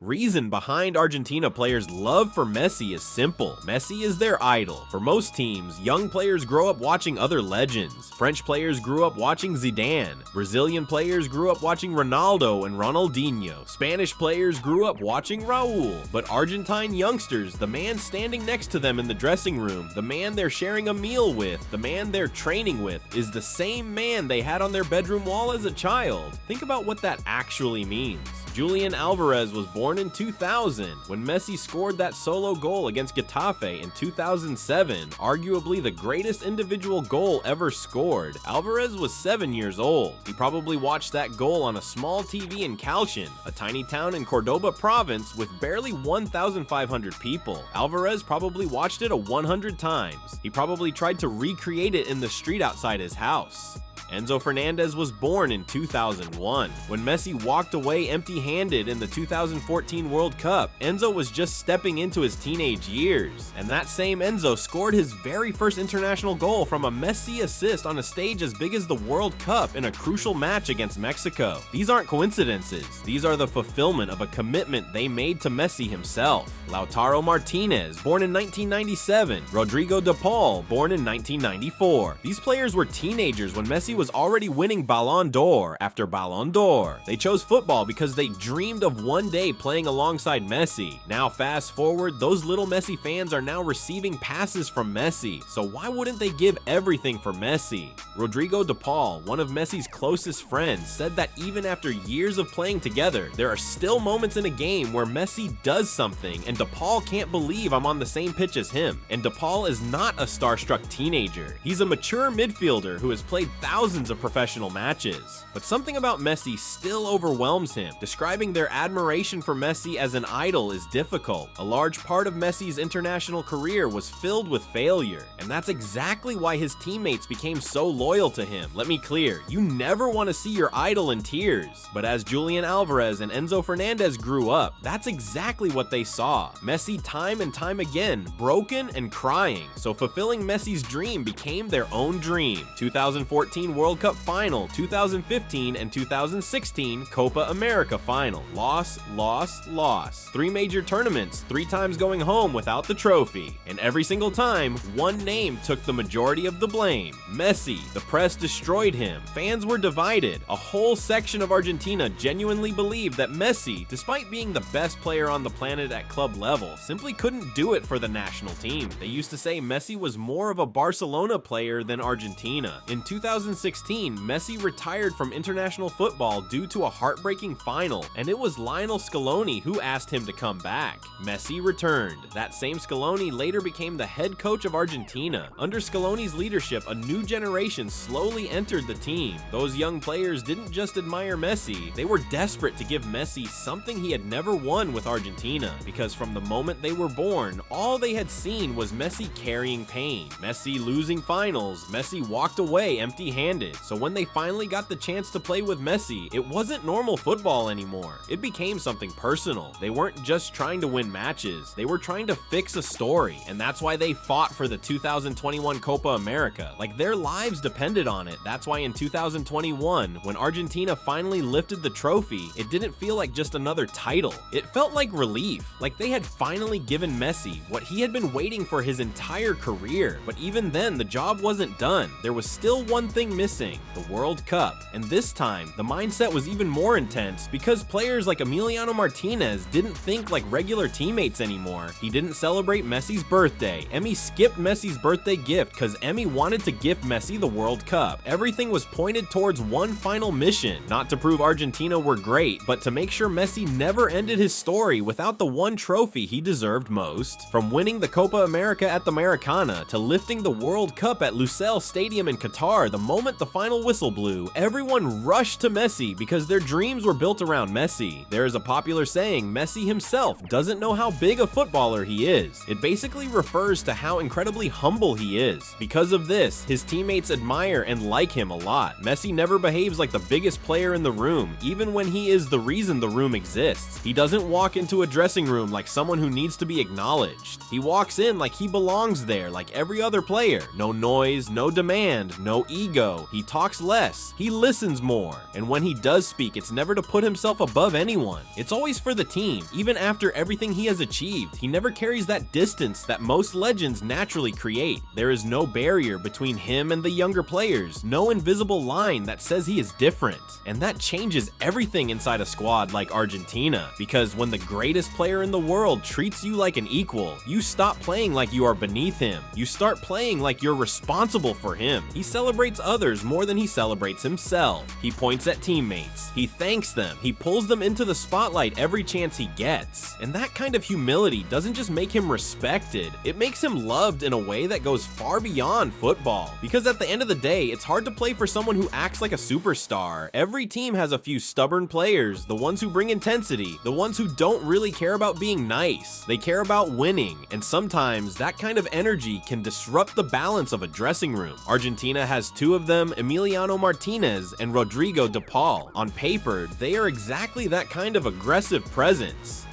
reason behind Argentina players' love for Messi is simple. Messi is their idol. For most teams, young players grow up watching other legends. French players grew up watching Zidane. Brazilian players grew up watching Ronaldo and Ronaldinho. Spanish players grew up watching Raul. But Argentine youngsters, the man standing next to them in the dressing room, the man they're sharing a meal with, the man they're training with, is the same man they had on their bedroom wall as a child. Think about what that actually means. Julian Alvarez was born in 2000 when Messi scored that solo goal against Getafe in 2007, arguably the greatest individual goal ever scored. Alvarez was 7 years old. He probably watched that goal on a small TV in Calcin, a tiny town in Cordoba province with barely 1,500 people. Alvarez probably watched it 100 times. He probably tried to recreate it in the street outside his house. Enzo Fernandez was born in 2001. When Messi walked away empty-handed in the 2014 World Cup, Enzo was just stepping into his teenage years. And that same Enzo scored his very first international goal from a Messi assist on a stage as big as the World Cup in a crucial match against Mexico. These aren't coincidences. These are the fulfillment of a commitment they made to Messi himself. Lautaro Martinez, born in 1997. Rodrigo de Paul, born in 1994. These players were teenagers when Messi was already winning Ballon d'Or after Ballon d'Or. They chose football because they dreamed of one day playing alongside Messi. Now fast forward, those little Messi fans are now receiving passes from Messi, so why wouldn't they give everything for Messi? Rodrigo de Paul, one of Messi's closest friends, said that even after years of playing together, there are still moments in a game where Messi does something and de Paul can't believe I'm on the same pitch as him. And de Paul is not a starstruck teenager. He's a mature midfielder who has played thousands of professional matches. But something about Messi still overwhelms him. Describing their admiration for Messi as an idol is difficult. A large part of Messi's international career was filled with failure, and that's exactly why his teammates became so loyal to him. Let me clear, you never want to see your idol in tears. But as Julian Alvarez and Enzo Fernandez grew up, that's exactly what they saw. Messi time and time again, broken and crying. So fulfilling Messi's dream became their own dream. 2014 World Cup final, 2015 and 2016 Copa America final. Loss, loss, loss. 3 major tournaments, 3 times going home without the trophy. And every single time, one name took the majority of the blame. Messi. The press destroyed him. Fans were divided. A whole section of Argentina genuinely believed that Messi, despite being the best player on the planet at club level, simply couldn't do it for the national team. They used to say Messi was more of a Barcelona player than Argentina. In 2016, Messi retired from international football due to a heartbreaking final, and it was Lionel Scaloni who asked him to come back. Messi returned. That same Scaloni later became the head coach of Argentina. Under Scaloni's leadership, a new generation slowly entered the team. Those young players didn't just admire Messi, they were desperate to give Messi something he had never won with Argentina, because from the moment they were born, all they had seen was Messi carrying pain, Messi losing finals, Messi walked away empty-handed. So when they finally got the chance to play with Messi, it wasn't normal football anymore. It became something personal. They weren't just trying to win matches, they were trying to fix a story, and that's why they fought for the 2021 Copa America. Like their lives depended on it. That's why in 2021, when Argentina finally lifted the trophy, it didn't feel like just another title. It felt like relief, like they had finally given Messi what he had been waiting for his entire career. But even then, the job wasn't done. There was still one thing missing: the World Cup. And this time, the mindset was even more intense because players like Emiliano Martinez didn't think like regular teammates anymore. He didn't celebrate Messi's birthday. Emi skipped Messi's birthday gift because Emi wanted to gift Messi the World Cup. Everything was pointed towards one final mission, not to prove Argentina were great, but to make sure Messi never ended his story without the one trophy he deserved most. From winning the Copa America at the Maracana to lifting the World Cup at Lusail Stadium in Qatar, the moment the final whistle blew, everyone rushed to Messi because their dreams were built around Messi. There is a popular saying, Messi himself doesn't know how big a footballer he is. It basically refers to how incredibly humble he is. Because of this, his teammates admire and like him a lot. Messi never behaves like the biggest player in the room, even when he is the reason the room exists. He doesn't walk into a dressing room like someone who needs to be acknowledged. He walks in like he belongs there, like every other player. No noise, no demand, no ego, though, he talks less, he listens more, and when he does speak, it's never to put himself above anyone. It's always for the team. Even after everything he has achieved, he never carries that distance that most legends naturally create. There is no barrier between him and the younger players, no invisible line that says he is different. And that changes everything inside a squad like Argentina, because when the greatest player in the world treats you like an equal, you stop playing like you are beneath him. You start playing like you're responsible for him. He celebrates others more than he celebrates himself. He points at teammates. He thanks them. He pulls them into the spotlight every chance he gets. And that kind of humility doesn't just make him respected, it makes him loved in a way that goes far beyond football. Because at the end of the day, it's hard to play for someone who acts like a superstar. Every team has a few stubborn players, the ones who bring intensity, the ones who don't really care about being nice. They care about winning, and sometimes that kind of energy can disrupt the balance of a dressing room. Argentina has two of them, Emiliano Martinez and Rodrigo de Paul. On paper, they are exactly that kind of aggressive presence.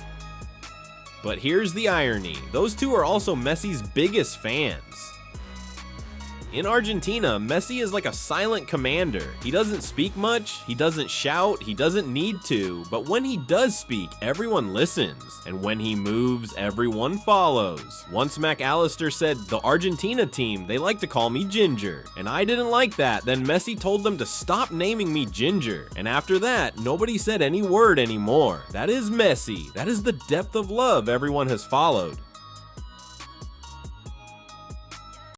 But here's the irony, those two are also Messi's biggest fans. In Argentina, Messi is like a silent commander. He doesn't speak much, he doesn't shout, he doesn't need to, but when he does speak, everyone listens. And when he moves, everyone follows. Once McAllister said, "The Argentina team, they like to call me Ginger." And I didn't like that, then Messi told them to stop naming me Ginger. And after that, nobody said any word anymore. That is Messi. That is the depth of love everyone has followed.